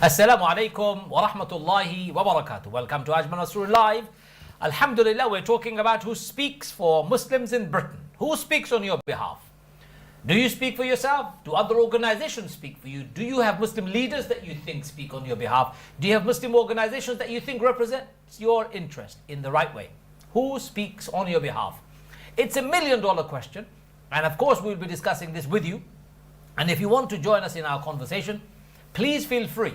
Assalamu alaikum wa rahmatullahi wa barakatuh. Welcome to Ajmal Masroor Live. Alhamdulillah, we're talking about who speaks for Muslims in Britain. Who speaks on your behalf? Do you speak for yourself? Do other organizations speak for you? Do you have Muslim leaders that you think speak on your behalf? Do you have Muslim organizations that you think represent your interest in the right way? Who speaks on your behalf? It's $1 million question. And of course, we'll be discussing this with you. And if you want to join us in our conversation, please feel free.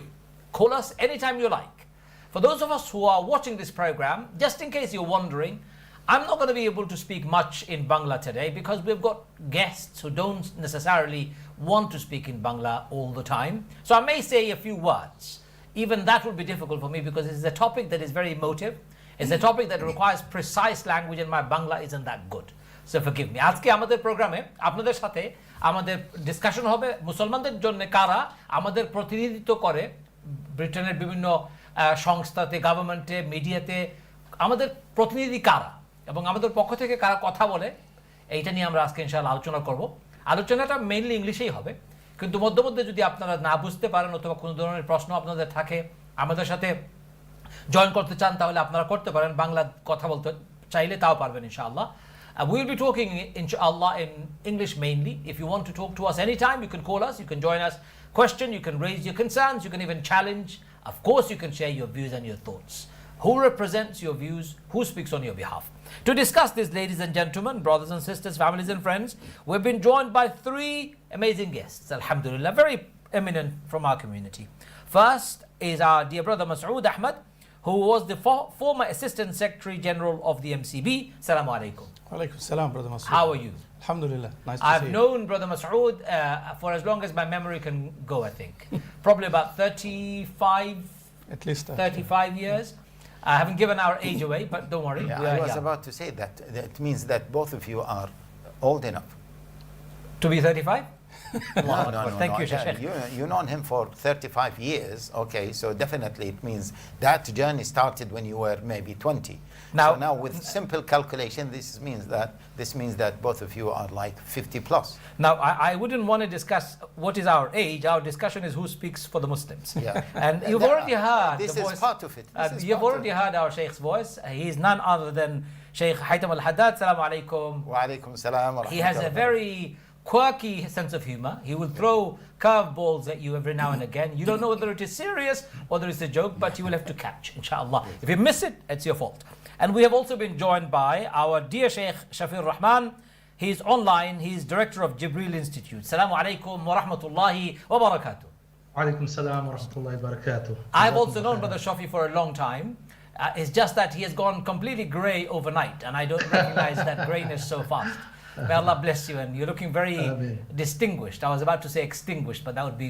Call us anytime you like. For those of us who are watching this program, just in case you're wondering, I'm not going to be able to speak much in Bangla today because we've got guests who don't necessarily want to speak in Bangla all the time. So I may say a few words. Even that would be difficult for me because it's a topic that is very emotive. It's a topic that requires precise language and my Bangla isn't that good. So forgive me. আজকে আমাদের প্রোগ্রামে আপনাদের সাথে আমাদের discussion হবে মুসলমানদের জন্য কারা আমাদের প্রতিনিধিত্ব করে ব্রিটেনের বিভিন্ন সংস্থাতে গভর্নমেন্টে মিডিয়াতে আমাদের প্রতিনিধি কারা এবং আমাদের পক্ষ থেকে কারা কথা বলে এইটা নিয়ে আমরা আজকে ইনশাআল্লাহ আলোচনা করব আলোচনাটা মেইনলি ইংলিশেই হবে কিন্তু মধ্যে মধ্যে যদি আপনারা না বুঝতে পারেন অথবা কোনো ধরনের প্রশ্ন আপনাদের থাকে আমাদের সাথে জয়েন করতে চান তাহলে আপনারা করতে পারেন বাংলা কথা বলতে চাইলে তাও পারবেন ইনশাআল্লাহ we will be talking inshallah in English mainly. If you want to talk to us anytime, you can call us, you can join us, question, you can raise your concerns, you can even challenge. Of course, you can share your views and your thoughts. Who represents your views? Who speaks on your behalf? To discuss this, ladies and gentlemen, brothers and sisters, families and friends, we've been joined by three amazing guests, alhamdulillah, very eminent from our community. First is our dear brother Masroor Ahmad, who was the former Assistant Secretary General of the MCB. Assalamu alaikum. Alaikum salam, Brother Masroor. How are you? Alhamdulillah. Nice to see you. I've known Brother Masroor for as long as my memory can go, I think. Probably about 35, at least 35 years. I haven't given our age away, but don't worry. Yeah, I was about to say that. That means that both of you are old enough. To be 35? No. Thank you, Sheikh. You've known him for 35 years, okay, so definitely it means that journey started when you were maybe 20. Now with simple calculation, this means that both of you are like 50 plus. Now, I wouldn't want to discuss what is our age. Our discussion is who speaks for the Muslims. Yeah. And you've already heard this the is voice. part of it. You've already heard our Sheikh's voice. He is none other than Sheikh Haytham Al-Haddad. Assalamu alaikum. Wa alaikum salam wa He has a very quirky sense of humor. He will throw curveballs at you every now and again. You don't know whether it is serious or whether it's a joke, but you will have to catch, inshallah. If you miss it, it's your fault. And we have also been joined by our dear Sheikh Shafir Rahman. He's online. He's director of Jibreel Institute. Assalamu alaikum wa rahmatullahi wa barakatuh. Alaikum salam wa rahmatullahi wa barakatuh. I've also known Brother Shafi for a long time. It's just that he has gone completely grey overnight, and I don't recognize that greyness so fast. May Allah bless you, and you're looking very distinguished. I was about to say extinguished, but that would be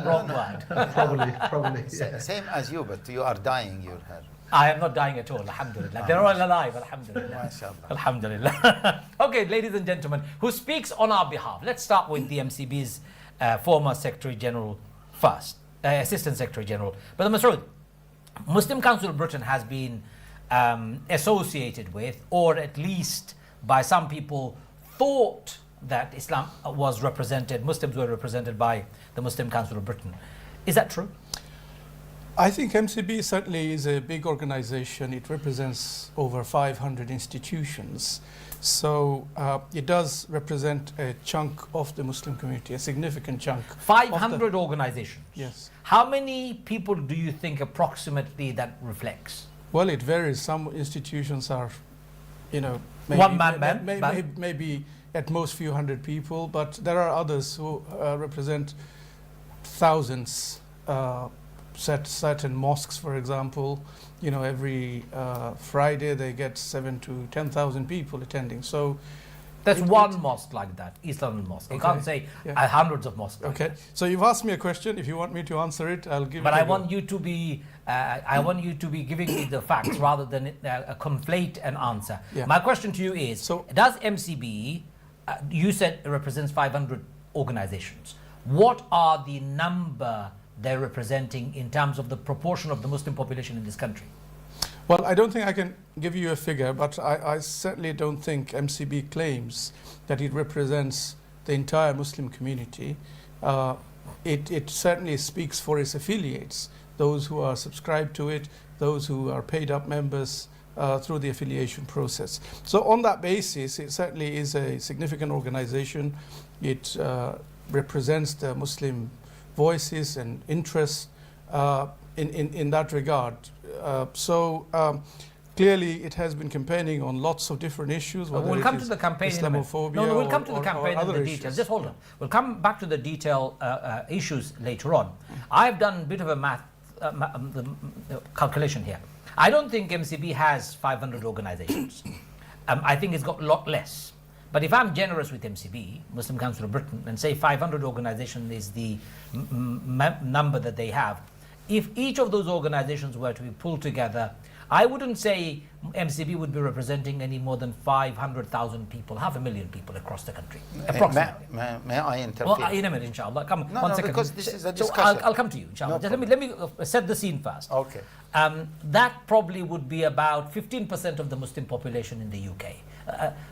wrong word. Probably. Yeah. Same as you, but you are dyeing your hair. I am not dying at all, alhamdulillah. They're all alive, alhamdulillah. MashaAllah. Alhamdulillah. Okay, ladies and gentlemen, who speaks on our behalf? Let's start with the MCB's former Secretary General first, Assistant Secretary General. Brother Masroor, Muslim Council of Britain has been associated with, or at least by some people, thought that Islam was represented, Muslims were represented by the Muslim Council of Britain. Is that true? I think MCB certainly is a big organization. It represents over 500 institutions. So it does represent a chunk of the Muslim community, a significant chunk. 500 organizations? Yes. How many people do you think approximately that reflects? Well, it varies. Some institutions are, One-man band? Maybe at most few hundred people, but there are others who represent thousands. Certain mosques, for example, every Friday they get 7,000 to 10,000 people attending. So that's one mosque like that, Islamic mosque. You can't say hundreds of mosques. Okay. So you've asked me a question. If you want me to answer it, I'll give it. But I want you to be giving me the facts rather than conflate an answer. Yeah. My question to you is: does MCB, you said it represents 500 organizations? What are the number they're representing in terms of the proportion of the Muslim population in this country? Well, I don't think I can give you a figure, but I certainly don't think MCB claims that it represents the entire Muslim community. it certainly speaks for its affiliates, those who are subscribed to it, those who are paid up members through the affiliation process. So on that basis, it certainly is a significant organization. It represents the Muslim voices and interests in that regard. Clearly, it has been campaigning on lots of different issues. We'll come to the campaign Islamophobia. No, we'll come to the campaign and the issues. details. Just hold on. We'll come back to the detail issues later on. I've done a bit of a calculation here. I don't think MCB has 500 organizations. I think it's got a lot less. But if I'm generous with MCB, Muslim Council of Britain, and say 500 organizations is the number that they have, if each of those organizations were to be pulled together, I wouldn't say MCB would be representing any more than 500,000 people, 500,000 people across the country. Approximately. May I interfere? Well, in a minute, inshallah. Come, no, 1 no, second. because this is a So discussion. I'll come to you, inshallah. No Just let me set the scene first. Okay. That probably would be about 15% of the Muslim population in the UK.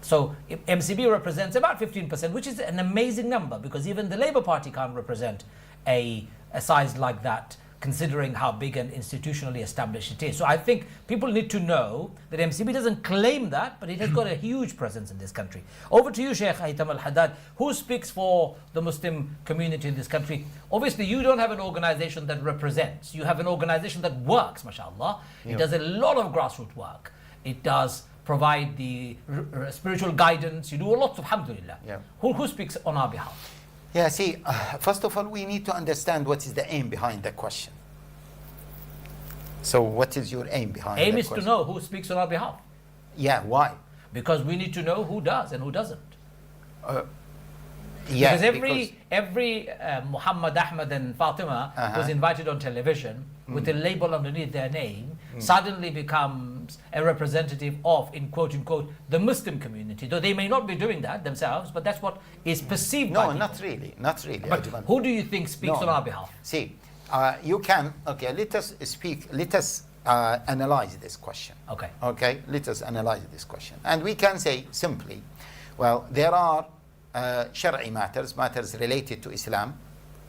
So if MCB represents about 15%, which is an amazing number, because even the Labour Party can't represent a size like that, considering how big and institutionally established it is. So I think people need to know that MCB doesn't claim that, but it has got a huge presence in this country. Over to you, Sheikh Haytham Al-Haddad. Who speaks for the Muslim community in this country? Obviously, you don't have an organization that represents. You have an organization that works, mashallah. It does a lot of grassroots work. It does provide the spiritual guidance. You do lots of alhamdulillah. Yeah. Who speaks on our behalf? Yeah, see, first of all, we need to understand what is the aim behind the question. So what is your aim behind Aim the is question? to know who speaks on our behalf. Yeah, why? Because we need to know who does and who doesn't. Yeah, Because every Muhammad, Ahmad and Fatima was invited on television with a label underneath their name, suddenly becomes a representative of, in quote unquote, the Muslim community. Though they may not be doing that themselves, but that's what is perceived by No, people. not really. But Ajmal. who do you think speaks on our behalf? See, you can, okay, let us analyze this question. Okay. Okay, let us analyze this question. And we can say simply, well, there are Shari'i matters related to Islam,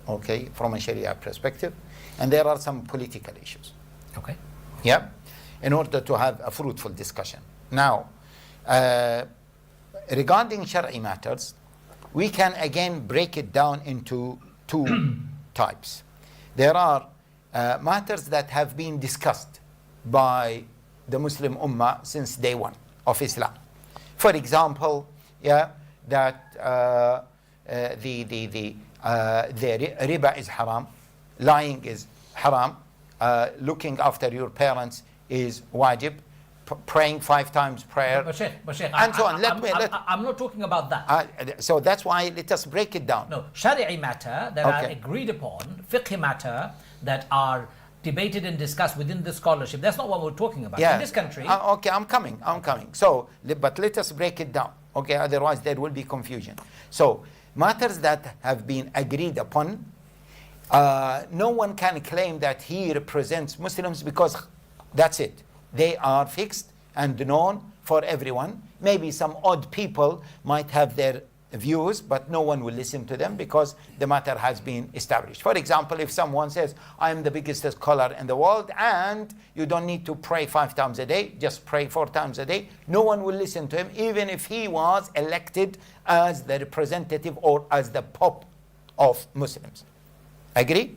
okay, from a Sharia perspective, and there are some political issues. Okay. Yeah, in order to have a fruitful discussion. Now, regarding Shari'i matters, we can again break it down into two types. There are matters that have been discussed by the Muslim Ummah since day one of Islam. For example, yeah, that the riba is haram, lying is haram, looking after your parents is wajib, praying 5 times prayer, But Sheikh, and so on. I'm not talking about that. So that's why let us break it down. No, Shari'i matter that are Okay. agreed upon, fiqh matter that are debated and discussed within the scholarship. That's not what we're talking about. Yeah. In this country, Okay, I'm coming. So, but let us break it down. Okay, otherwise there will be confusion. So, matters that have been agreed upon, no one can claim that he represents Muslims because that's it. They are fixed and known for everyone. Maybe some odd people might have their views, but no one will listen to them because the matter has been established. For example, if someone says, I am the biggest scholar in the world and you don't need to pray 5 times a day, just pray 4 times a day, no one will listen to him, even if he was elected as the representative or as the Pope of Muslims. Agree?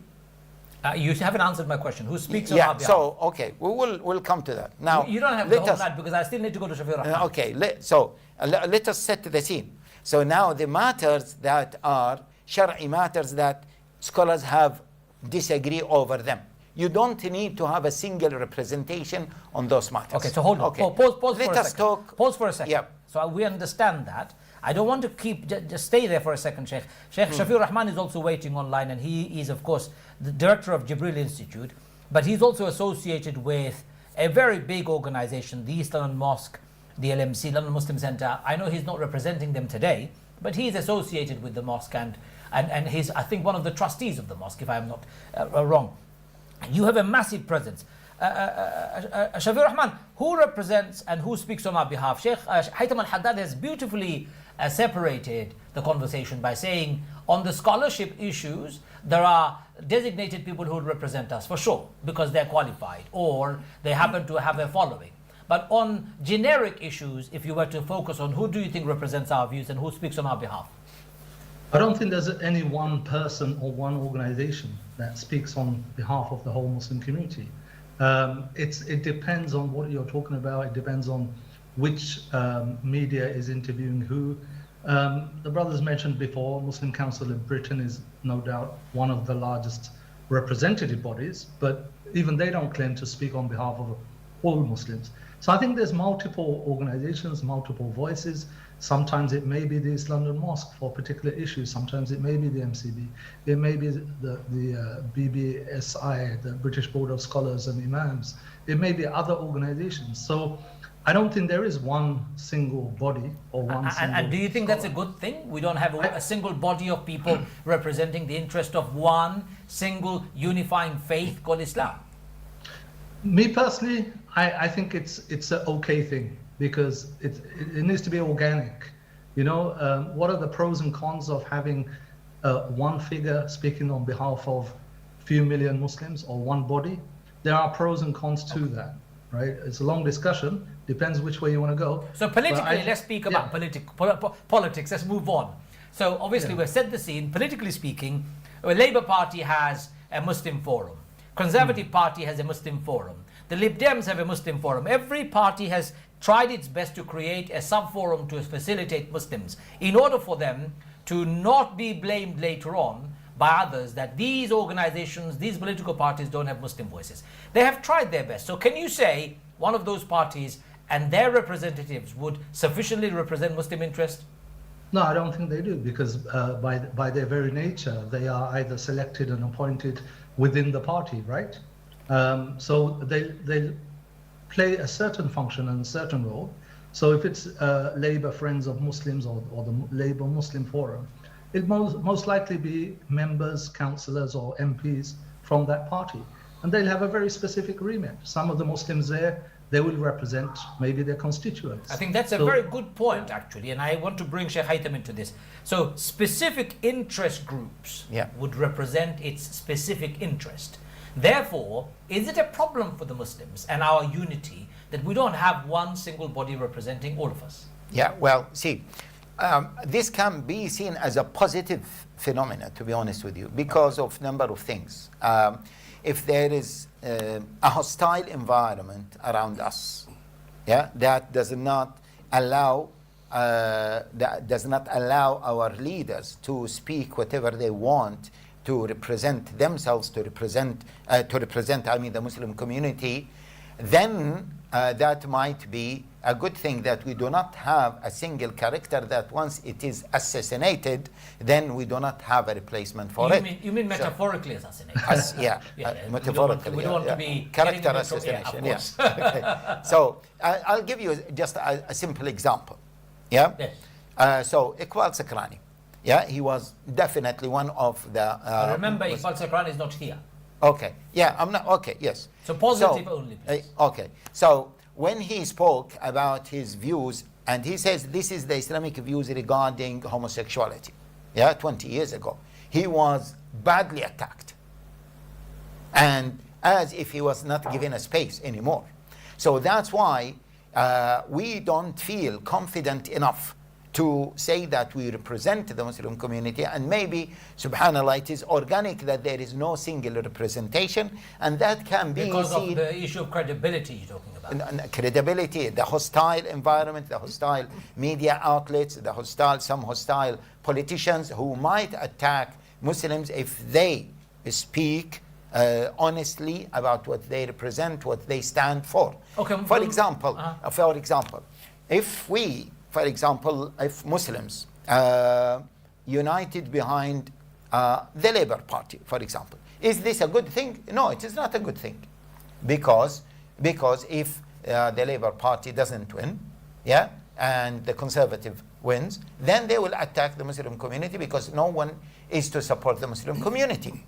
you haven't answered my question. Who speaks on our behalf? So, okay, we'll come to that. Now, You don't have to hold that because I still need to go to Shafiq Rahman. Okay, let us set the scene. So now the matters that are Shar'i matters that scholars have disagree over them. You don't need to have a single representation on those matters. Okay, so hold on. Okay. Pause for Let a us second. talk. Pause for a second. Yep. So we understand that. I don't want to keep, just stay there for a second, Sheikh. Sheikh Shafiq Rahman is also waiting online, and he is, of course, the director of Jibril Institute, but he's also associated with a very big organization, the East London Mosque, the LMC, London Muslim Centre. I know he's not representing them today, but he's associated with the mosque, and he's, I think, one of the trustees of the mosque, if I'm not wrong. You have a massive presence. Shafiq Rahman, who represents and who speaks on our behalf? Sheikh Haytham Al-Haddad has beautifully separated the conversation by saying On the scholarship issues, there are designated people who would represent us for sure because they're qualified or they happen to have a following. But on generic issues, if you were to focus on who do you think represents our views and who speaks on our behalf? I don't think there's any one person or one organization that speaks on behalf of the whole Muslim community. It depends on what you're talking about. It depends on which media is interviewing who. The brothers mentioned before, Muslim Council of Britain is no doubt one of the largest representative bodies, but even they don't claim to speak on behalf of all Muslims. So I think there's multiple organizations, multiple voices. Sometimes it may be the East London Mosque for particular issues. Sometimes it may be the MCB. It may be the BBSI, the British Board of Scholars and Imams. It may be other organizations. So I don't think there is one single body or one single... And do you think that's a good thing? We don't have a single body of people representing the interest of one single unifying faith called Islam? Me personally, I think it's an okay thing because it needs to be organic. You know, what are the pros and cons of having one figure speaking on behalf of few million Muslims or one body? There are pros and cons to that, right? It's a long discussion. Depends which way you want to go. So politically, let's speak about politics. Let's move on. So obviously, we've set the scene. Politically speaking, the Labour Party has a Muslim forum. Conservative Party has a Muslim forum. The Lib Dems have a Muslim forum. Every party has tried its best to create a sub-forum to facilitate Muslims in order for them to not be blamed later on by others that these organizations, these political parties don't have Muslim voices. They have tried their best. So can you say one of those parties and their representatives would sufficiently represent Muslim interest? No, I don't think they do because by their very nature, they are either selected and appointed within the party, right? So they play a certain function and a certain role. So if it's Labour Friends of Muslims or the Labour Muslim Forum, it most likely be members, councillors or MPs from that party. And they'll have a very specific remit. Some of the Muslims there, they will represent maybe their constituents. I think that's a very good point, actually, and I want to bring Sheikh Haytham into this. So specific interest groups would represent its specific interest. Therefore, is it a problem for the Muslims and our unity that we don't have one single body representing all of us? Yeah, well, see, this can be seen as a positive phenomenon, to be honest with you, because of number of things. If there is a hostile environment around us, that does not allow our leaders to speak whatever they want, to represent themselves, to represent the Muslim community, then that might be a good thing that we do not have a single character that once it is assassinated, then we do not have a replacement for it. You mean metaphorically assassinated? Metaphorically. We don't want to be character assassination. Yes. Okay. So I'll give you just a simple example. So Iqbal Sakrani. He was definitely one of the... remember, Iqbal Sakrani is not here. Okay. I'm not... Okay, yes. So positive only, please. Okay. So when he spoke about his views, and he says this is the Islamic views regarding homosexuality, 20 years ago, he was badly attacked. And as if he was not given a space anymore. So that's why we don't feel confident enough to say that we represent the Muslim community, and maybe, subhanAllah, it is organic that there is no single representation, and that can be because of the issue of credibility you're talking about. Credibility, the hostile environment, the hostile media outlets, some hostile politicians who might attack Muslims if they speak honestly about what they represent, what they stand for. Okay. For example, if Muslims united behind the Labour Party, for example, is this a good thing? No, it is not a good thing, because if the Labour Party doesn't win, and the Conservative wins, then they will attack the Muslim community because no one is to support the Muslim community.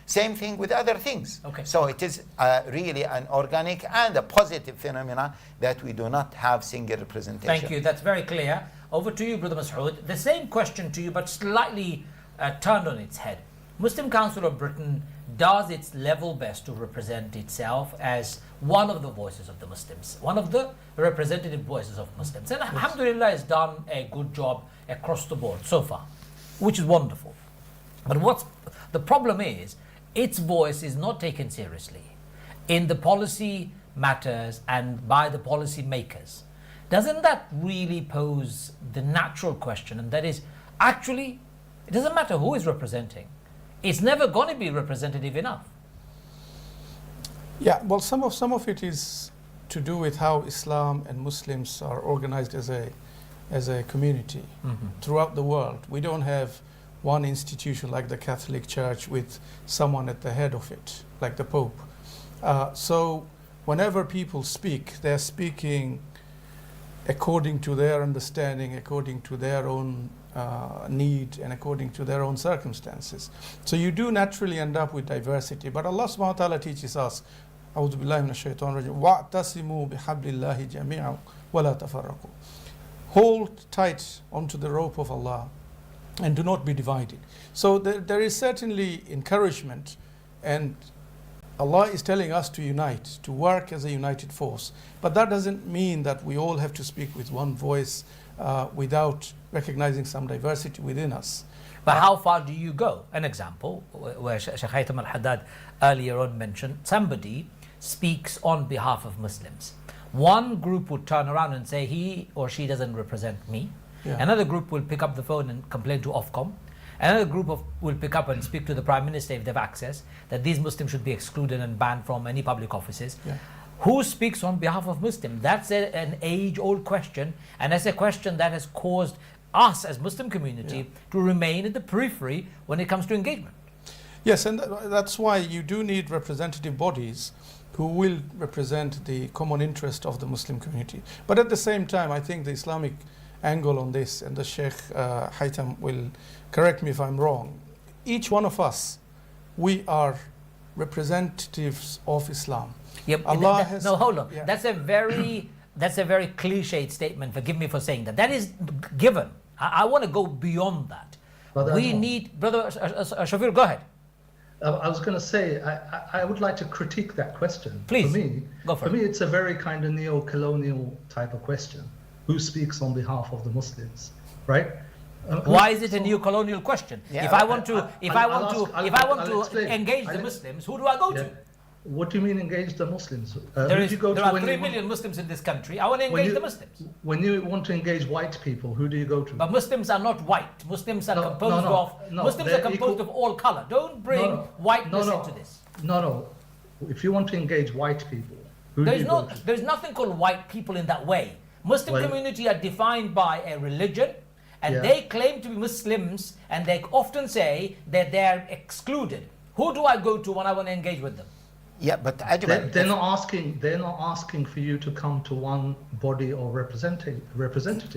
Same thing with other things. Okay. So it is really an organic and a positive phenomena that we do not have single representation. Thank you. That's very clear. Over to you, Brother Masroor. The same question to you, but slightly turned on its head. Muslim Council of Britain does its level best to represent itself as one of the voices of the Muslims, one of the representative voices of Muslims. And alhamdulillah has done a good job across the board so far, which is wonderful. But what's the problem is, its voice is not taken seriously in the policy matters and by the policy makers. Doesn't that really pose the natural question? And that is, actually, it doesn't matter who is representing. It's never going to be representative enough. Yeah, well, some of it is to do with how Islam and Muslims are organized as a community throughout the world. We don't have one institution like the Catholic Church with someone at the head of it, like the Pope. So whenever people speak, they're speaking according to their understanding, according to their own need, and according to their own circumstances. So you do naturally end up with diversity. But Allah subhanahu wa ta'ala teaches us, أعوذ بالله من الشيطان الرجيم واعتصموا بحبل الله جميعا ولا تفرقوا. Hold tight onto the rope of Allah and do not be divided. So there is certainly encouragement, and Allah is telling us to unite, to work as a united force. But that doesn't mean that we all have to speak with one voice without recognizing some diversity within us. But how far do you go? An example, where Sheikh Haytham al-Haddad earlier on mentioned, somebody speaks on behalf of Muslims. One group would turn around and say he or she doesn't represent me. Yeah. Another group will pick up the phone and complain to Ofcom. Another group will pick up and speak to the Prime Minister if they have access, that these Muslims should be excluded and banned from any public offices. Yeah. Who speaks on behalf of Muslims? That's an age-old question, and that's a question that has caused us as Muslim community to remain at the periphery when it comes to engagement. Yes, and that's why you do need representative bodies who will represent the common interest of the Muslim community. But at the same time, I think the Islamic angle on this, and the Sheikh Haytham will correct me if I'm wrong, each one of us, we are representatives of Islam. Yep. Allah has, no, hold on. yeah. That's a very cliched statement. Forgive me for saying that. That is given. I want to go beyond that. Brother We Ajmal. need, Brother Shafir, go ahead. I was going to say, I would like to critique that question. Please, For me, go for it. me, it's a very kind of neo-colonial type of question. Who speaks on behalf of the Muslims, right? Why is it a new colonial question? Yeah, If I want to I'll explain. engage the Muslims, who do I go Yeah. to? What do you mean engage the Muslims? There Who do you go to are when 3 you want- million Muslims in this country. I want to when engage you- the Muslims. When you want to engage white people, who do you go to? But Muslims are not white. Muslims are No, composed no, of no, Muslims they're are composed equal- of all color. Don't bring whiteness into this. No. If you want to engage white people, who do There's you no, go to? there's nothing called white people in that way. Muslim Well- community are defined by a religion, and Yeah. they claim to be Muslims, and they often say that they're excluded. Who do I go to when I want to engage with them? Yeah, but Ajmal, They're not asking for you to come to one body or representative.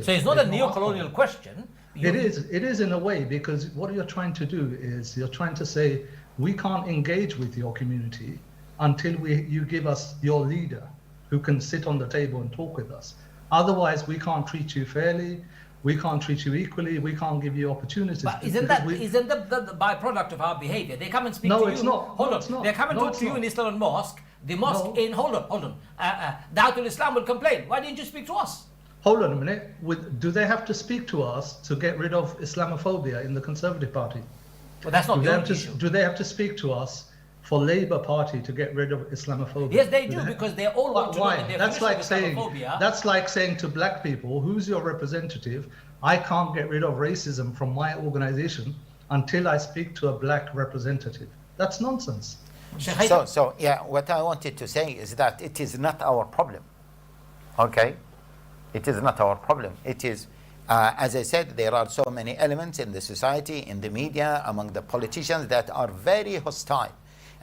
So it's not They're a neo-colonial asking. question. It is in a way, because what you're trying to do is you're trying to say we can't engage with your community until you give us your leader who can sit on the table and talk with us. Otherwise, we can't treat you fairly. We can't treat you equally. We can't give you opportunities. But isn't because that the byproduct of our behavior? They come and speak No, to you. it's not. Hold No, on. it's not. They come and No, talk it's to you not. in Islam mosque. The mosque No. in hold on. Da'atul Islam will complain. Why didn't you speak to us? Hold on a minute. Do they have to speak to us to get rid of Islamophobia in the Conservative Party? Well, that's not Do the they, only have to, issue. do they have to speak to us for Labour Party to get rid of Islamophobia? Yes, they do, because they all want to know Why? the That's definition like of saying Islamophobia. to black people, who's your representative? I can't get rid of racism from my organization until I speak to a black representative. That's nonsense. Sheikh Haytham, so yeah, what I wanted to say is that it is not our problem. Okay, it is not our problem. It is, as I said, there are so many elements in the society, in the media, among the politicians that are very hostile,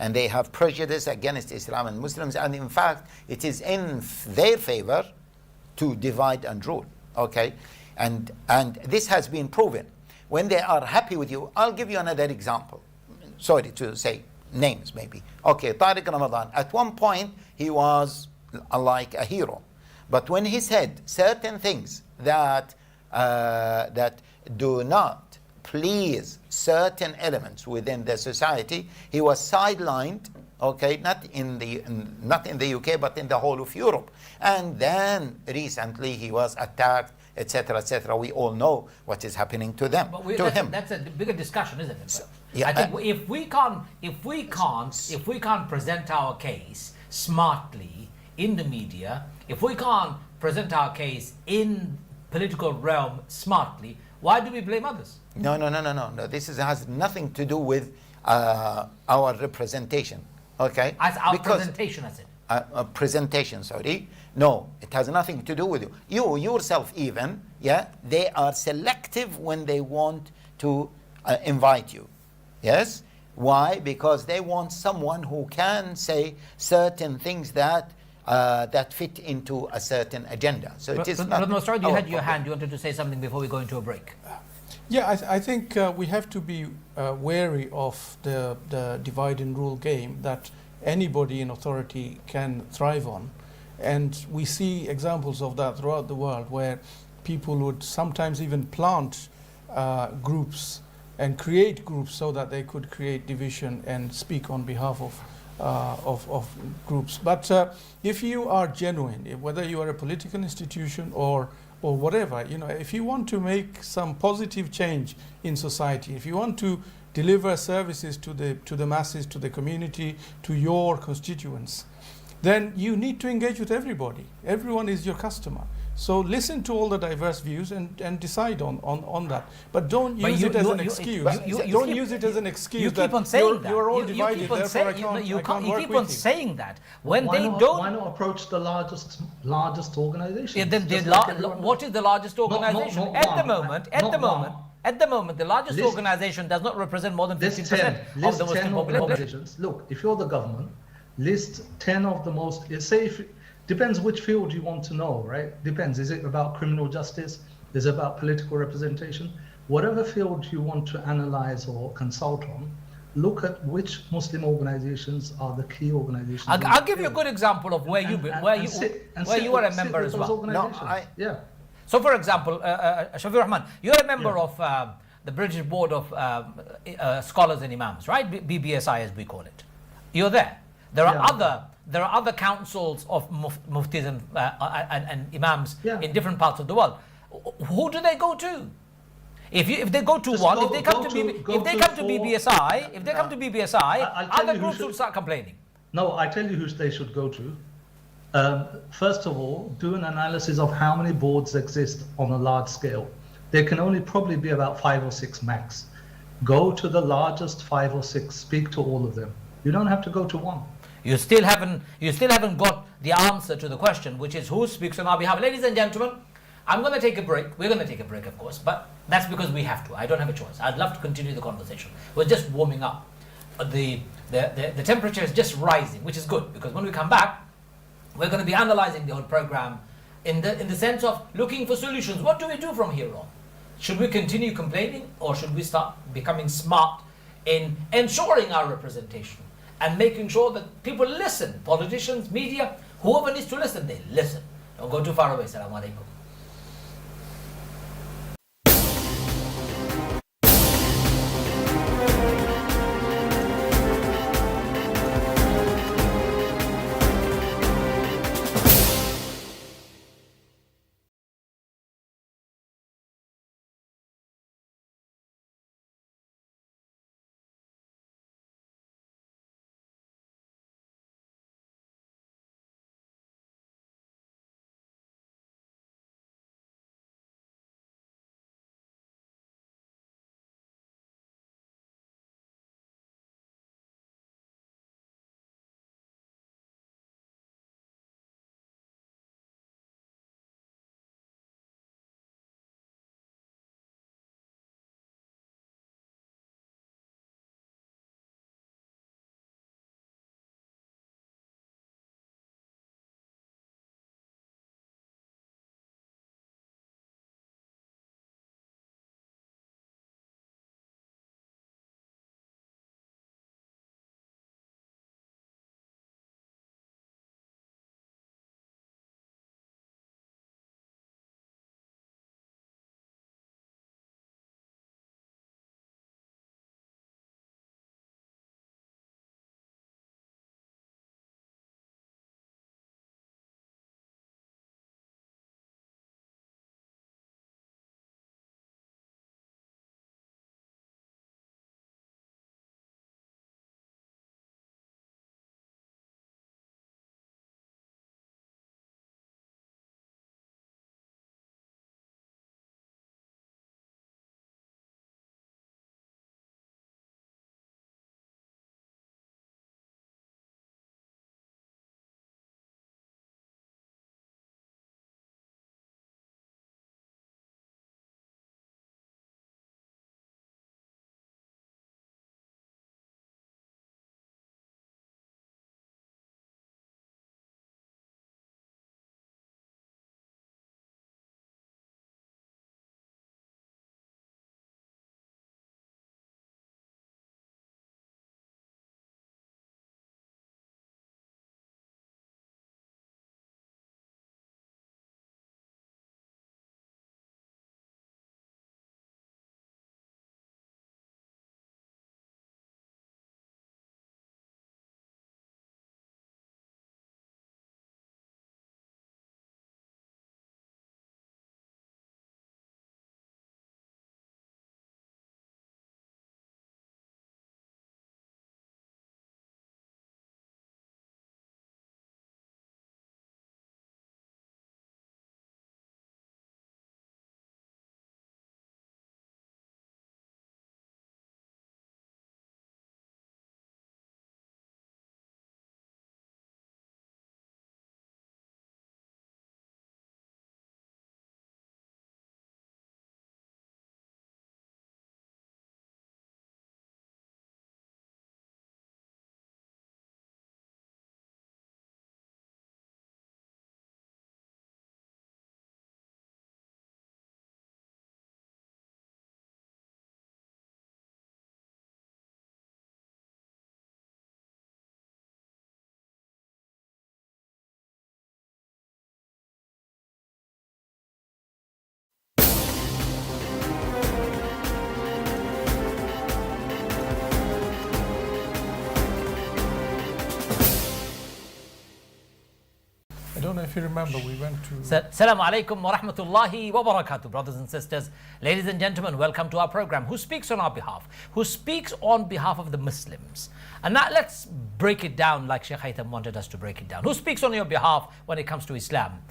and they have prejudice against Islam and Muslims. And in fact, it is in their favor to divide and rule. Okay, and this has been proven. When they are happy with you, I'll give you another example. Sorry to say names, maybe. Okay, Tariq Ramadan. At one point, he was like a hero. But when he said certain things that do not please certain elements within the society, he was sidelined, okay, not in the UK, but in the whole of Europe. And then recently he was attacked, etc., etc. We all know what is happening to them, to him. That's a bigger discussion, isn't it? Yeah, I think if we can't present our case smartly in the media, if we can't present our case in political realm smartly, why do we blame others? No. This has nothing to do with our representation. Okay? As our presentation, as it. Presentation, sorry. No, it has nothing to do with you. You yourself even, yeah, they are selective when they want to invite you. Yes? Why? Because they want someone who can say certain things that that fit into a certain agenda. So it is not. Brother Masroor, you had your hand. You wanted to say something before we go into a break. Yeah, I think we have to be wary of the divide and rule game that anybody in authority can thrive on. And we see examples of that throughout the world where people would sometimes even plant groups and create groups so that they could create division and speak on behalf of groups. But if you are genuine, whether you are a political institution or whatever, you know, if you want to make some positive change in society, if you want to deliver services to the masses, to the community, to your constituents, then you need to engage with everybody. Everyone is your customer. So listen to all the diverse views and decide on that. But don't use it as an excuse. Don't use it as an excuse. You keep on saying that. You're all divided, therefore I can't you work with keep on you. saying that. When Why they not, don't... Why not approach the largest organization? Yeah, then what is the largest organization? At the moment, the largest organization does not represent more than 50% of the Muslim population. Look, if you're the government, list 10 of the most, say if, depends which field you want to know, right? Depends. Is it about criminal justice? Is it about political representation? Whatever field you want to analyze or consult on, look at which Muslim organizations are the key organizations. I'll give you a good example of where you are a member as well. Yeah. So, for example, Shafiq Rahman, you're a member of the British Board of Scholars and Imams, right? BBSI, as we call it. You're there. There are other councils of muftis and imams in different parts of the world. Who do they go to? If they go to one, if they come to BBSI, other groups will start complaining. No, I tell you who they should go to. First of all, do an analysis of how many boards exist on a large scale. There can only probably be about 5 or 6 max. Go to the largest 5 or 6. Speak to all of them. You don't have to go to one. You still haven't got the answer to the question, which is who speaks on our behalf. Ladies and gentlemen, I'm going to take a break. We're going to take a break, of course, but that's because we have to. I don't have a choice. I'd love to continue the conversation. We're just warming up. The temperature is just rising, which is good, because when we come back, we're going to be analyzing the whole program in the sense of looking for solutions. What do we do from here on? Should we continue complaining, or should we start becoming smart in ensuring our representation and making sure that people listen? Politicians, media, whoever needs to listen, they listen. Don't go too far away. Assalamu alaikum. if you remember, we went to... Assalamu alaikum wa rahmatullahi wa barakatuh, brothers and sisters. Ladies and gentlemen, welcome to our program. Who speaks on our behalf? Who speaks on behalf of the Muslims? And now let's break it down like Sheikh Haytham wanted us to break it down. Who speaks on your behalf when it comes to Islam?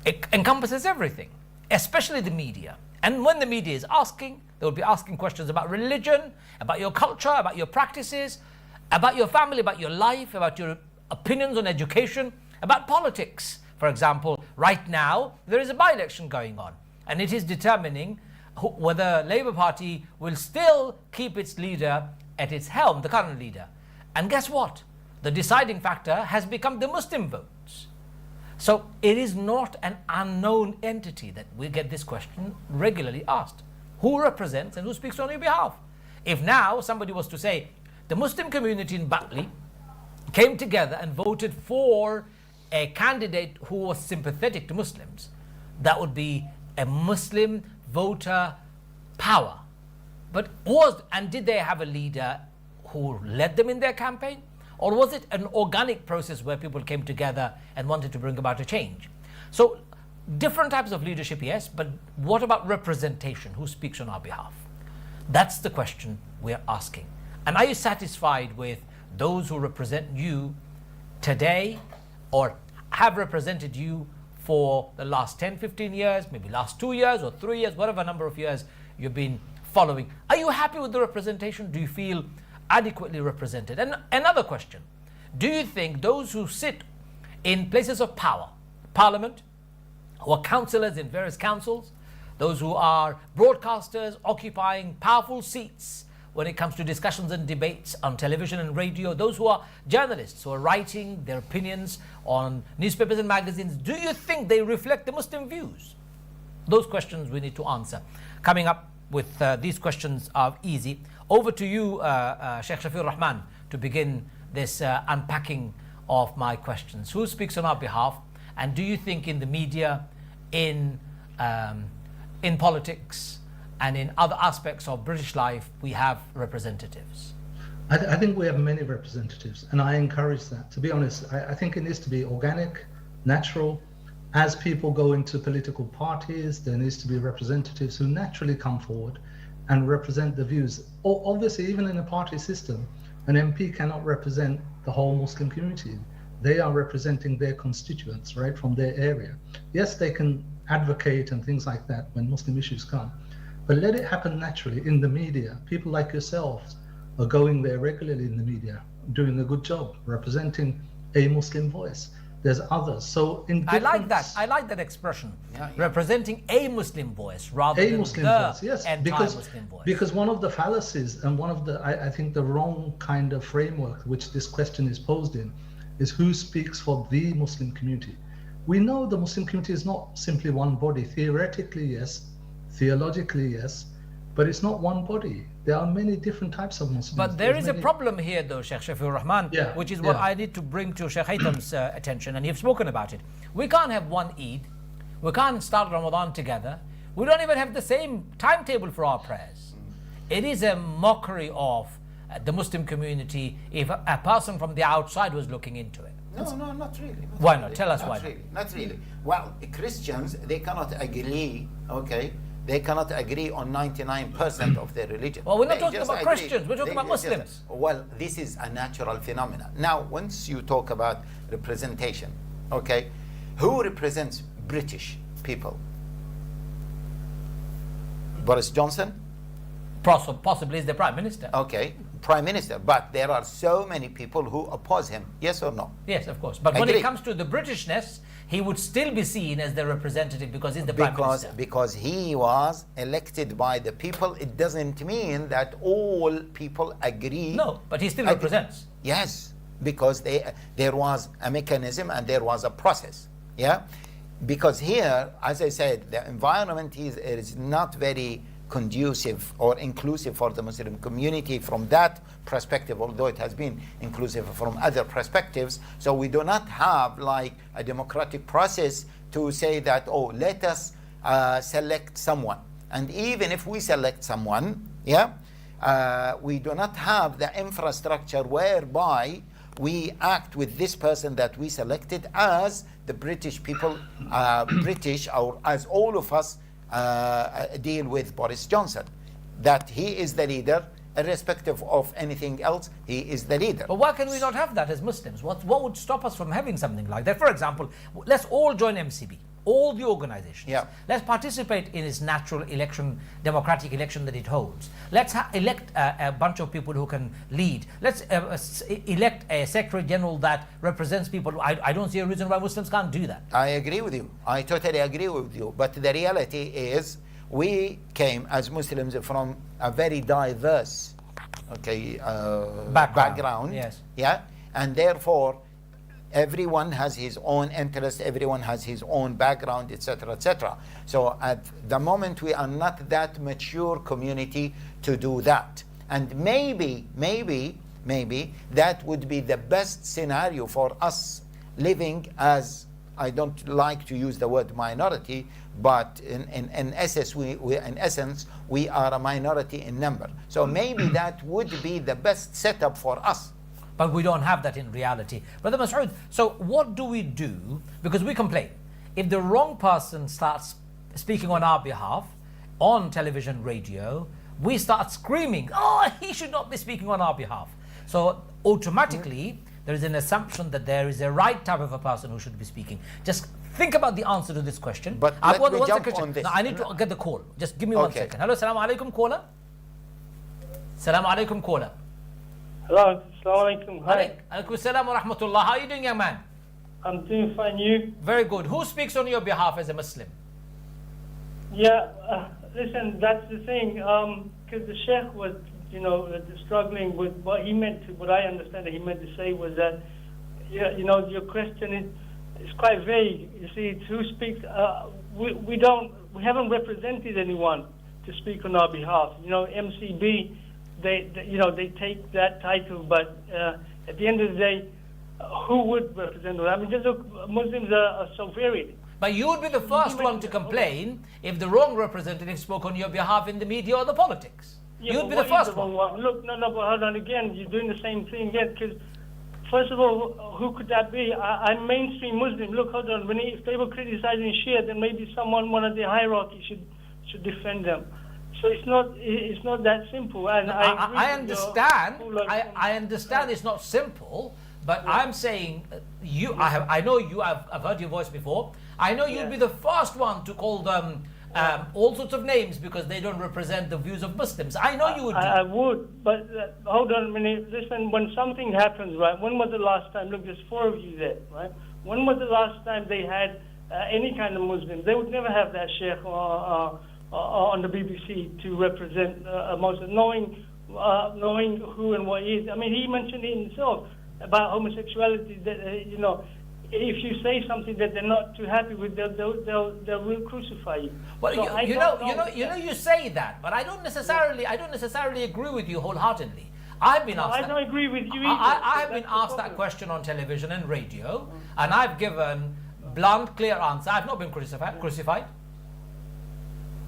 It encompasses everything, especially the media. And when the media is asking, they will be asking questions about religion, about your culture, about your practices, about your family, about your life, about your opinions on education, about politics. For example, right now, there is a by-election going on, and it is determining whether Labour Party will still keep its leader at its helm, the current leader. And guess what? The deciding factor has become the Muslim votes. So it is not an unknown entity that we get this question regularly asked. Who represents and who speaks on your behalf? If now somebody was to say, the Muslim community in Batley came together and voted for a candidate who was sympathetic to Muslims, that would be a Muslim voter power. But did they have a leader who led them in their campaign? Or was it an organic process where people came together and wanted to bring about a change? So different types of leadership, yes, but what about representation? Who speaks on our behalf? That's the question we're asking. And are you satisfied with those who represent you today or have represented you for the last 10, 15 years, maybe last 2 years or 3 years, whatever number of years you've been following? Are you happy with the representation? Do you feel adequately represented? And another question, do you think those who sit in places of power, parliament, who are councillors in various councils, those who are broadcasters occupying powerful seats when it comes to discussions and debates on television and radio, those who are journalists who are writing their opinions on newspapers and magazines, do you think they reflect the Muslim views? Those questions we need to answer. Coming up with these questions are easy. Over to you, Sheikh Shafiur Rahman, to begin this unpacking of my questions. Who speaks on our behalf? And do you think in the media, in politics, and in other aspects of British life, we have representatives? I think we have many representatives, and I encourage that. To be honest, I think it needs to be organic, natural. As people go into political parties, there needs to be representatives who naturally come forward and represent the views. Obviously, even in a party system, an MP cannot represent the whole Muslim community. They are representing their constituents, right, from their area. Yes, they can advocate and things like that when Muslim issues come, but let it happen naturally in the media. People like yourselves are going there regularly in the media, doing a good job, representing a Muslim voice. There's others. So I like that expression. Yeah. Representing a Muslim voice rather than Muslim the voice, yes, entire Muslim voice. Because one of the fallacies and one of the, I think the wrong kind of framework which this question is posed in is who speaks for the Muslim community. We know the Muslim community is not simply one body. Theoretically, yes. Theologically, yes. But it's not one body. There are many different types of Muslims. But there is a problem here though, Sheikh Shafiur Rahman, which is what I need to bring to Sheikh Haytham's attention, and you've spoken about it. We can't have one Eid. We can't start Ramadan together. We don't even have the same timetable for our prayers. It is a mockery of the Muslim community if a person from the outside was looking into it. No, not really. Why not? Tell us why. Not really. Well, Christians, they cannot agree, okay? They cannot agree on 99% of their religion. Well, we're not talking about Christians, we're talking about Muslims. Well, this is a natural phenomenon. Now, once you talk about representation, okay, who represents British people? Boris Johnson? Possibly is the Prime Minister. Okay, Prime Minister, but there are so many people who oppose him, yes or no? Yes, of course. But when it comes to the Britishness, he would still be seen as the representative because he's the Prime Minister. Because he was elected by the people, it doesn't mean that all people agree. No, but he still represents. Yes, because there was a mechanism and there was a process. Yeah, because here, as I said, the environment is not very conducive or inclusive for the Muslim community from that perspective, although it has been inclusive from other perspectives. So we do not have like a democratic process to say that, oh, let us select someone. And even if we select someone, we do not have the infrastructure whereby we act with this person that we selected as the British people, British, or as all of us deal with Boris Johnson, that he is the leader, irrespective of anything else, he is the leader. But why can we not have that as Muslims? What would stop us from having something like that? For example, let's all join MCB, all the organizations. Yeah. Let's participate in its natural election, democratic election that it holds. Let's elect a bunch of people who can lead. Let's elect a Secretary General that represents people. I don't see a reason why Muslims can't do that. I agree with you. I totally agree with you. But the reality is, we came as Muslims from a very diverse, background. Yes. Yeah, and therefore, everyone has his own interest. Everyone has his own background, etc., etc. So at the moment, we are not that mature community to do that. And maybe that would be the best scenario for us living as, I don't like to use the word minority, but in essence, we are a minority in number. So maybe that would be the best setup for us. But we don't have that in reality. Brother Masroor, so what do we do? Because we complain. If the wrong person starts speaking on our behalf, on television, radio, we start screaming, oh, he should not be speaking on our behalf. So automatically, there is an assumption that there is a right type of a person who should be speaking. Just think about the answer to this question. But let me jump on this. No, I need to get the call. Just give me 1 second. Hello, Assalamu alaikum, caller. Assalamu alaikum, caller. Hello, Assalamu alaikum. Hi. Alaikum salam wa rahmatullah. How are you doing, young man? I'm doing fine. You? Very good. Who speaks on your behalf as a Muslim? Yeah, listen, that's the thing. Because the Sheikh was, struggling with what he meant to, what I understand that he meant to say was that, your question is quite vague. You see, it's who speaks. We haven't represented anyone to speak on our behalf. MCB. They take that title, but at the end of the day, who would represent them? I mean, Muslims are so varied. But you would be the first one to complain if the wrong representative spoke on your behalf in the media or the politics. Yeah, You'd be the first one. Look, no, but hold on again. You're doing the same thing again. Because first of all, who could that be? I'm mainstream Muslim. Look, hold on. If they were criticizing Shia, then maybe one of the hierarchy should defend them. So it's not that simple. And I understand. I understand it's not simple, but yeah. I'm saying I know you. I've heard your voice before. I know you'd be the first one to call them all sorts of names because they don't represent the views of Muslims. I know you would. I would, but hold on a minute. Listen, when something happens, right? When was the last time? Look, there's 4 of you there, right? When was the last time they had any kind of Muslim? They would never have that sheikh on the BBC to represent a Muslim, knowing who and what he is. I mean, he mentioned it himself about homosexuality. That if you say something that they're not too happy with, they'll crucify you. Well, so you say that, but I don't necessarily agree with you wholeheartedly. I've been asked. I don't agree with you either. I have been asked that question on television and radio, and I've given blunt, clear answer. I've not been crucified.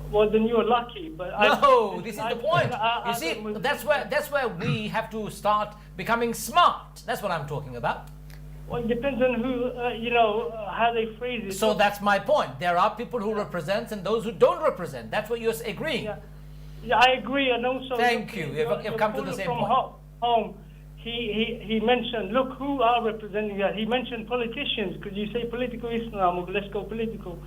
Well, then you're lucky, but this is the point. You see, that's where we have to start becoming smart. That's what I'm talking about. Well, it depends on who, how they phrase it. So that's my point. There are people who represent and those who don't represent. That's what you're agreeing. Yeah, I agree, and also. Thank you. You've come to the same point. Home, he mentioned, look who are representing that. He mentioned politicians. Could you say political Islam, or let's go political?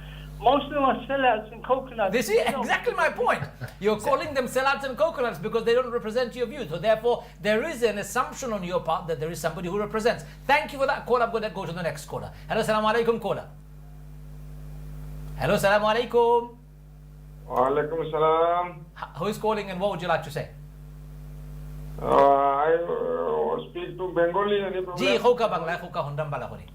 Most of them are sellouts and coconuts. This is exactly my point. You're calling them sellouts and coconuts because they don't represent your views. So therefore, there is an assumption on your part that there is somebody who represents. Thank you for that call. I'm going to go to the next caller. Hello, assalamu alaikum, caller. Hello, assalamu alaikum. Wa alaikum salam. Who is calling and what would you like to say? I speak to Bengali. Any problem? Ji, hoka bangla, hoka hondam bala hori.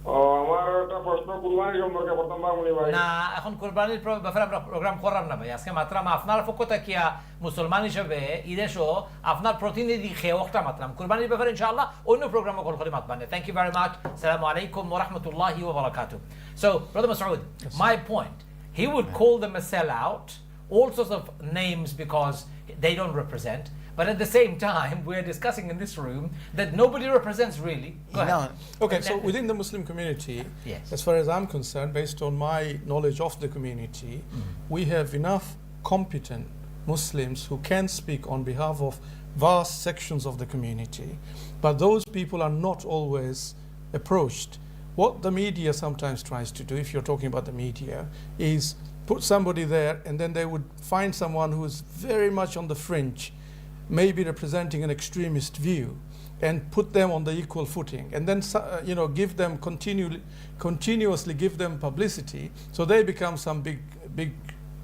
আমার একটা প্রশ্ন কুরবানি সম্পর্কে প্রথমবার বলি ভাই না এখন কুরবানির ব্যাপারে আমরা প্রোগ্রাম করলাম না ভাই আজকে মাত্র আপনার পক্ষ থেকে মুসলমান হিসেবে ইদেশও আপনার প্রতিনিধি খেওয়াটা মাত্রাম কুরবানির ব্যাপারে ইনশাআল্লাহ অন্য প্রোগ্রামে কল করে মাতবানে থ্যাংক ইউ ভেরি মাচ আসসালামু আলাইকুম ওয়া রাহমাতুল্লাহি ওয়া বারাকাতুহু so brother Masud my point he would call them a sellout all sorts of names because they don't represent But at the same time, we're discussing in this room that nobody represents really. Go ahead. Okay, so within the Muslim community, Yes. as far as I'm concerned, based on my knowledge of the community, we have enough competent Muslims who can speak on behalf of vast sections of the community, but those people are not always approached. What the media sometimes tries to do, if you're talking about the media, is put somebody there and then they would find someone who is very much on the fringe, maybe representing an extremist view, and put them on the equal footing, and then give them continuously give them publicity, so they become some big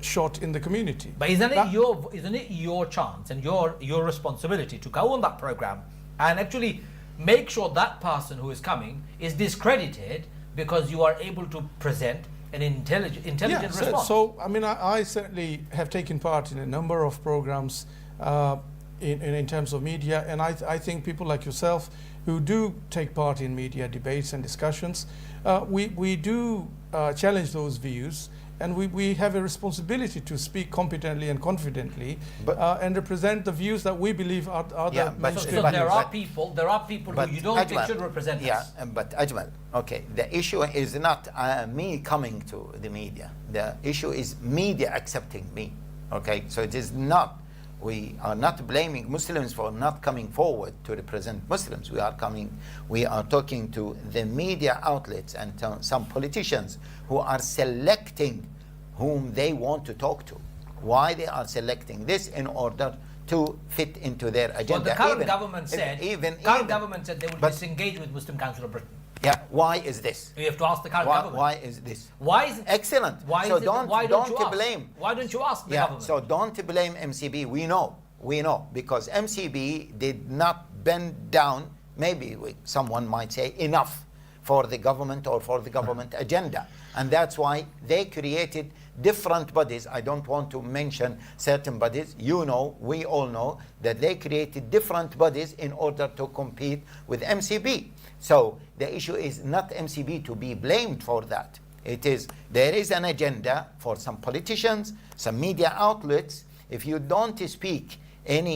shot in the community. But isn't it your chance and your responsibility to go on that program and actually make sure that person who is coming is discredited because you are able to present an intelligent response? So I mean, I certainly have taken part in a number of programs in terms of media, and I think people like yourself who do take part in media debates and discussions, we do challenge those views, and we have a responsibility to speak competently and confidently and represent the views that we believe are the mainstream. So there are people who you don't think should represent us. Yeah, but Ajmal, okay, the issue is not me coming to the media. The issue is media accepting me. Okay, so it is not. We are not blaming Muslims for not coming forward to represent Muslims. We are talking to the media outlets and some politicians who are selecting whom they want to talk to. Why they are selecting this? In order to fit into their agenda. Well, the current government said they would disengage with Muslim Council of Britain. Yeah, why is this? You have to ask the current government. Why is this? Why is it? Excellent. Why so is it, don't blame. Why don't you ask the government? So don't blame MCB. We know because MCB did not bend down. Maybe someone might say enough for the government or for the government agenda, and that's why they created different bodies. I don't want to mention certain bodies. We all know that they created different bodies in order to compete with MCB. So the issue is not MCB to be blamed for that. There is an agenda for some politicians, some media outlets. If you don't speak in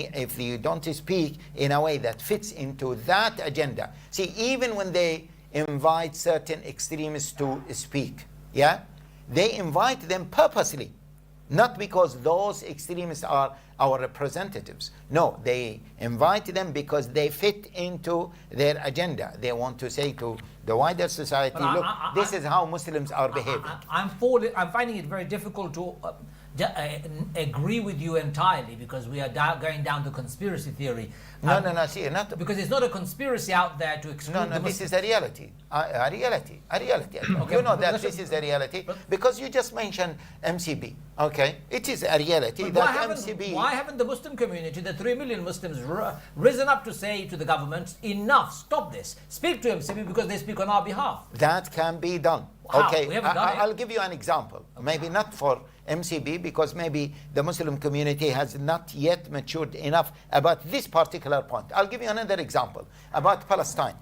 a way that fits into that agenda, see, even when they invite certain extremists to speak, they invite them purposely, not because those extremists are our representatives. No, they invite them because they fit into their agenda. They want to say to the wider society, look, this is how Muslims are behaving. I'm finding it very difficult to agree with you entirely, because we are going down the conspiracy theory. See, not because it's not a conspiracy out there to exclude the this is a reality. A reality. Okay, you know that this is a reality because you just mentioned MCB. Okay, it is a reality that MCB. Why haven't the Muslim community, the 3 million Muslims, risen up to say to the government, enough, stop this, speak to MCB because they speak on our behalf? That can be done. How? Okay, We haven't done it. I'll give you an example. Maybe not for MCB, because maybe the Muslim community has not yet matured enough about this particular point. I'll give you another example about Palestine.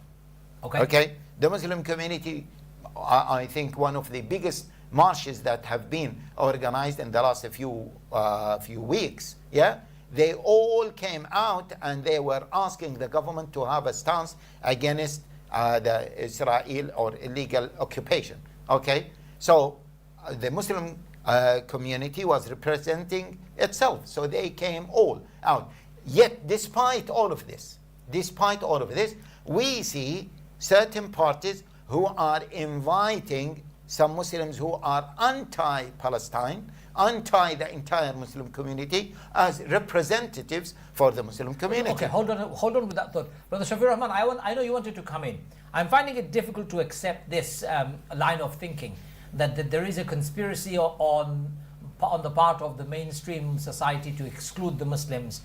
Okay. The Muslim community, I think one of the biggest marches that have been organized in the last few weeks, they all came out and they were asking the government to have a stance against the Israel or illegal occupation. Okay, so the Muslim community was representing itself, so they came all out. Yet, despite all of this, we see certain parties who are inviting some Muslims who are anti-Palestine, anti the entire Muslim community, as representatives for the Muslim community. Okay, hold on with that thought. Brother Shafir Rahman, I know you wanted to come in. I'm finding it difficult to accept this line of thinking, that there is a conspiracy on the part of the mainstream society to exclude the Muslims.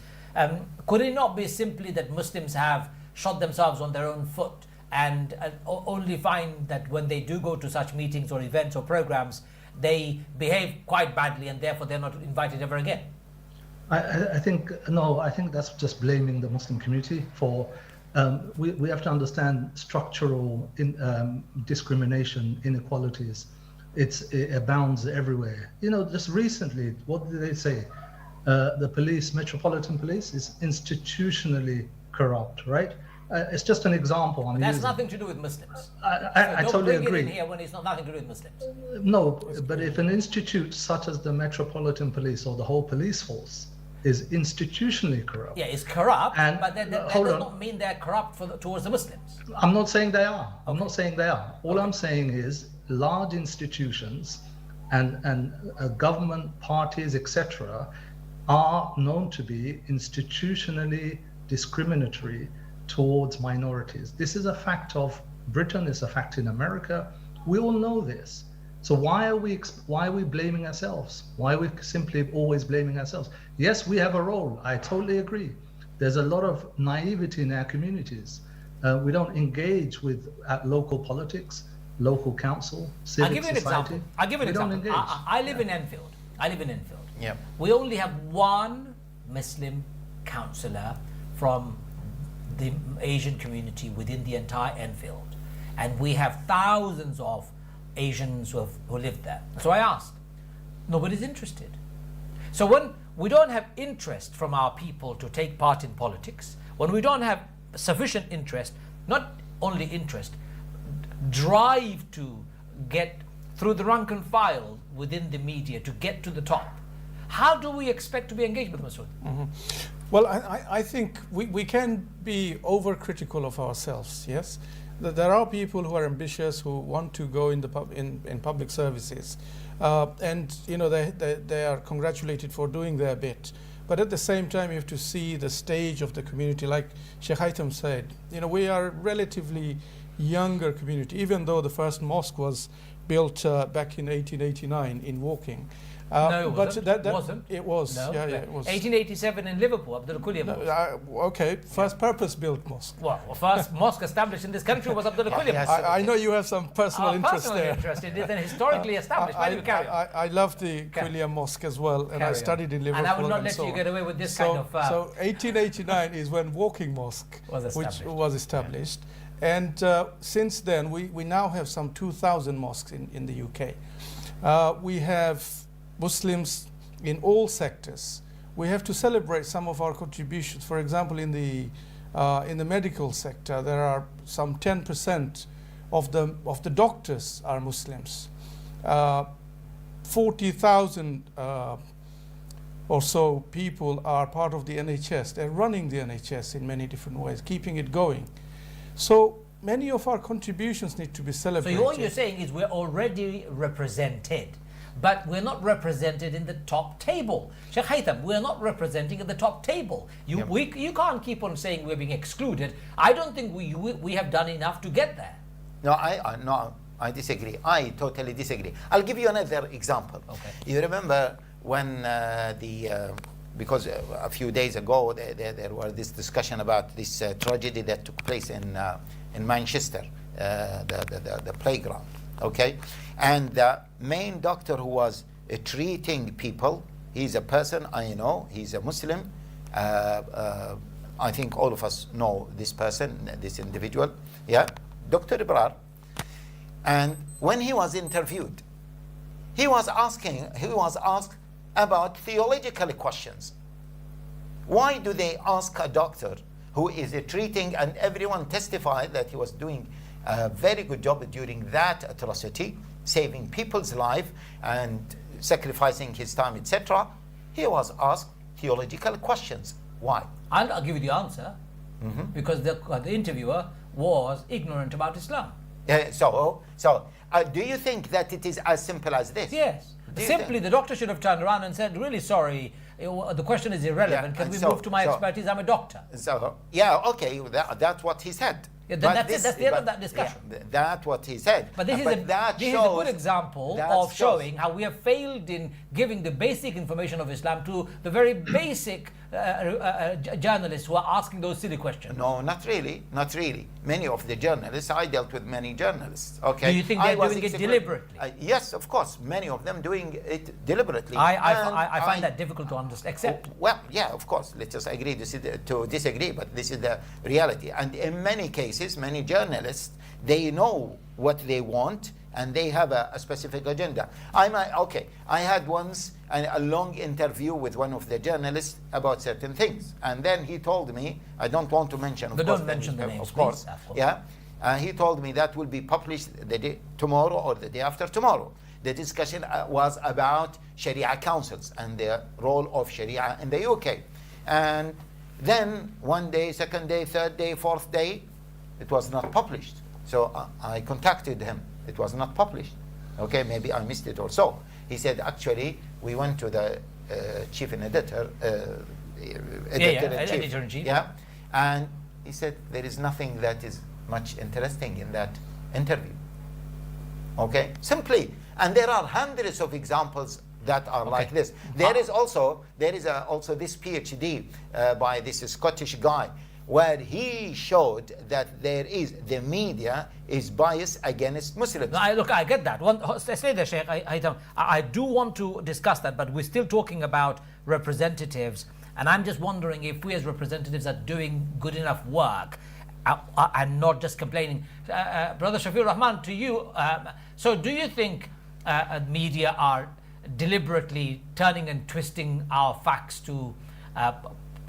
Could it not be simply that Muslims have shot themselves on their own foot and only find that when they do go to such meetings or events or programs, they behave quite badly and therefore they're not invited ever again? I think that's just blaming the Muslim community for. We have to understand structural discrimination, inequalities. It abounds everywhere. Just recently, what did they say? the police, Metropolitan Police, is institutionally corrupt, right? It's just an example. I'm That's using. nothing to do with Muslims. I Don't totally bring agree. it in here when it's not nothing to do with Muslims. No, but if an institute such as the Metropolitan Police or the whole police force is institutionally corrupt, Yeah, it's corrupt, And, but that hold does on. not mean they're corrupt towards the Muslims. I'm not saying they are. I'm not saying they are. All I'm saying is large institutions and government parties, etc., are known to be institutionally discriminatory towards minorities. This is a fact of Britain. It's a fact in America. We all know this. So why are we blaming ourselves? Why are we simply always blaming ourselves? Yes, we have a role. I totally agree. There's a lot of naivety in our communities. We don't engage with local politics, local council, civic I'll give you an society. example. I'll give you an We don't example. engage. I live in Enfield. Yeah. We only have one Muslim councillor from the Asian community within the entire Enfield. And we have thousands of Asians who live there. So I asked, nobody's interested. So when we don't have interest from our people to take part in politics, when we don't have sufficient interest, not only interest, drive to get through the rank and file within the media to get to the top, how do we expect to be engaged with Masood? Well, I think we can be overcritical of ourselves, yes? There are people who are ambitious, who want to go in public services. And, you know, they are congratulated for doing their bit. But at the same time, you have to see the stage of the community. Like Sheikh Haitham said, you know, we are a relatively younger community, even though the first mosque was built back in 1889 in Woking. No, it but wasn't. that Wasn't. It was. No. Yeah, it was. 1887 in Liverpool, Abdul Kulia Mosque. Okay, first purpose-built mosque. Well, first mosque established in this country was Abdul Kulia Yes. Mosque. I know you have some personal interest Personally there. interested. It is an historically established. Why do you carry on? I love the Quilliam Mosque as well, and I Carry on. studied in Liverpool. And I will not let so you on. get away with this So, kind of. so 1889 is when Woking Mosque Was which established. was established. And since then, we now have some 2,000 mosques in the UK. We have Muslims in all sectors. We have to celebrate some of our contributions. For example, in the medical sector, there are some 10% of the doctors are Muslims. 40,000 or so people are part of the NHS. They're running the NHS in many different ways, keeping it going. So many of our contributions need to be So celebrated. all you're saying is we're already represented, but we're not represented in the top table. Sheikh Haitham, we're not representing at the top table. You can't keep on saying we're being excluded. I don't think we have done enough to get there. No, I disagree. I totally disagree. I'll give you another example. Okay. You remember when because a few days ago there was this discussion about this tragedy that took place in Manchester, the playground, okay? And the main doctor who was treating people, he's a person I know, he's a Muslim. I think all of us know this person, this individual, yeah? Dr. Ibrar. And when he was interviewed, he was asked about theological questions. Why do they ask a doctor who is treating, and everyone testified that he was doing a very good job during that atrocity, saving people's life and sacrificing his time, etc. He was asked theological questions. Why? I'll give you the answer, because the interviewer was ignorant about Islam. So do you think that it is as simple as this? Yes. Simply, the doctor should have turned around and said, really sorry, the question is irrelevant. Yeah, Can we so- move to my so- expertise? I'm a doctor. So, yeah, okay, that's what he said. Yeah, then But that's it. That's the end of that discussion. Yeah, that's what he said. But this is a good example that of shows- showing how we have failed in giving the basic information of Islam to the very basic journalists who are asking those silly questions. No, not really, not really. Many of the journalists, I dealt with many journalists, okay? Do you think I they're was doing it execra- deliberately? Yes, of course, many of them doing it deliberately. I find that difficult to understand, accept. Well, yeah, of course, let's just agree to disagree, but this is the reality. And in many cases, many journalists, they know what they want and they have a specific agenda. I had once a long interview with one of the journalists about certain things, and then he told me, I don't want to mention, But don't mention the names, of course, please. yeah. He told me that will be published tomorrow or the day after tomorrow. The discussion was about Sharia councils and the role of Sharia in the UK. And then one day, second day, third day, fourth day, it was not published. So I contacted him. It was not published. Okay, maybe I missed it or so. He said, actually, we went to the chief and editor, editor-in-chief. Yeah, and he said, there is nothing that is much interesting in that interview. Okay, simply. And there are hundreds of examples that are like this. There is also this PhD by this Scottish guy, where he showed that the media is biased against Muslims. No, I get that. Say the Sheikh, I do want to discuss that, but we're still talking about representatives, and I'm just wondering if we as representatives are doing good enough work and not just complaining. Brother Shafiur Rahman, to you, so do you think media are deliberately turning and twisting our facts to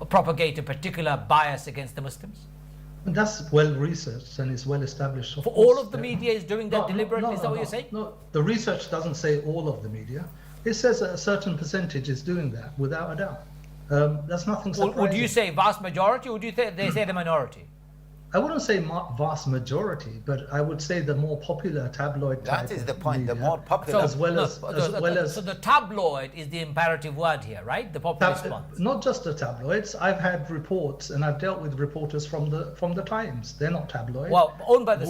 propagate a particular bias against the Muslims? And that's well researched and is well established. For all of the media is doing that deliberately, is that what you're saying? No, the research doesn't say all of the media. It says a certain percentage is doing that, without a doubt. That's nothing surprising. Would you say vast majority, or would you they say the minority? I wouldn't say vast majority, but I would say the more popular tabloid type. That is the of point. media, the more popular, So the tabloid is the imperative word here, right? The popular response. Not just the tabloids. I've had reports, and I've dealt with reporters from the Times. They're not tabloid. Well, owned by the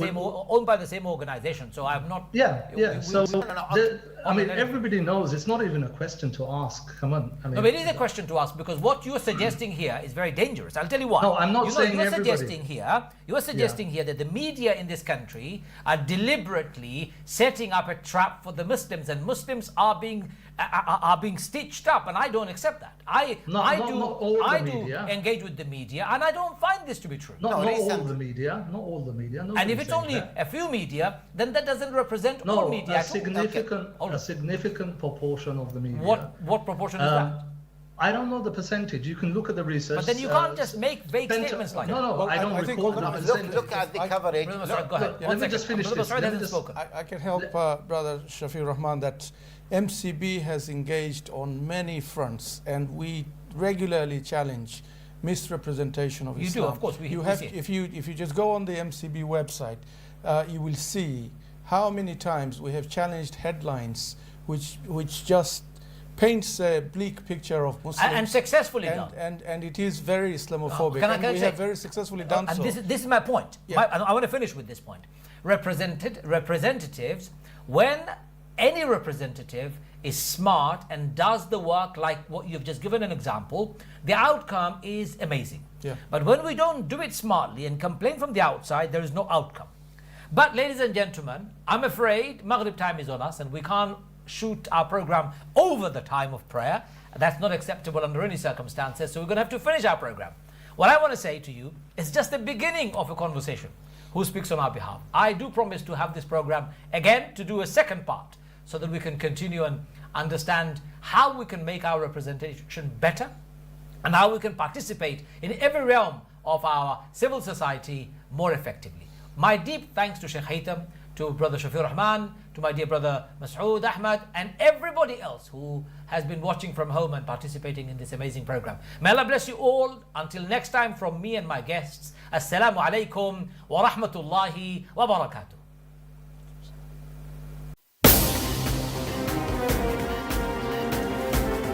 same organization. So I've not. I mean, everybody knows it's not even a question to ask. Come on. I mean, no, but it is a question to ask, because what you're suggesting here is very dangerous. I'll tell you why. No, I'm not saying everybody. You're suggesting here that the media in this country are deliberately setting up a trap for the Muslims, and Muslims are being stitched up, and I don't accept that. I do engage with the media, and I don't find this to be true. Not all the media. And if it's only a few media, then that doesn't represent all media. A significant proportion of the media. What proportion is that? I don't know the percentage. You can look at the research. But then you can't just make vague statements like that. No, I don't recall the percentage. Look at the coverage. Go ahead. Let me just finish this. I can help Brother Shafiur Rahman that MCB has engaged on many fronts, and we regularly challenge misrepresentation of Islam. You do, of course. If you just go on the MCB website, you will see how many times we have challenged headlines which just paints a bleak picture of Muslims. And successfully done. And it is very Islamophobic. We have very successfully done so. This is my point. Yeah. I want to finish with this point. Representatives, when any representative is smart and does the work like what you've just given an example, the outcome is amazing. Yeah. But when we don't do it smartly and complain from the outside, there is no outcome. But ladies and gentlemen, I'm afraid Maghrib time is on us, and we can't shoot our program over the time of prayer. That's not acceptable under any circumstances, so we're going to have to finish our program. What I want to say to you is just the beginning of a conversation. Who speaks on our behalf? I do promise to have this program again, to do a second part, so that we can continue and understand how we can make our representation better, and how we can participate in every realm of our civil society more effectively. My deep thanks to Sheikh Haytham, to Brother Shafiur Rahman, to my dear brother Masroor Ahmad, and everybody else who has been watching from home and participating in this amazing program. May Allah bless you all. Until next time, from me and my guests, Assalamu alaikum wa rahmatullahi wa barakatuh.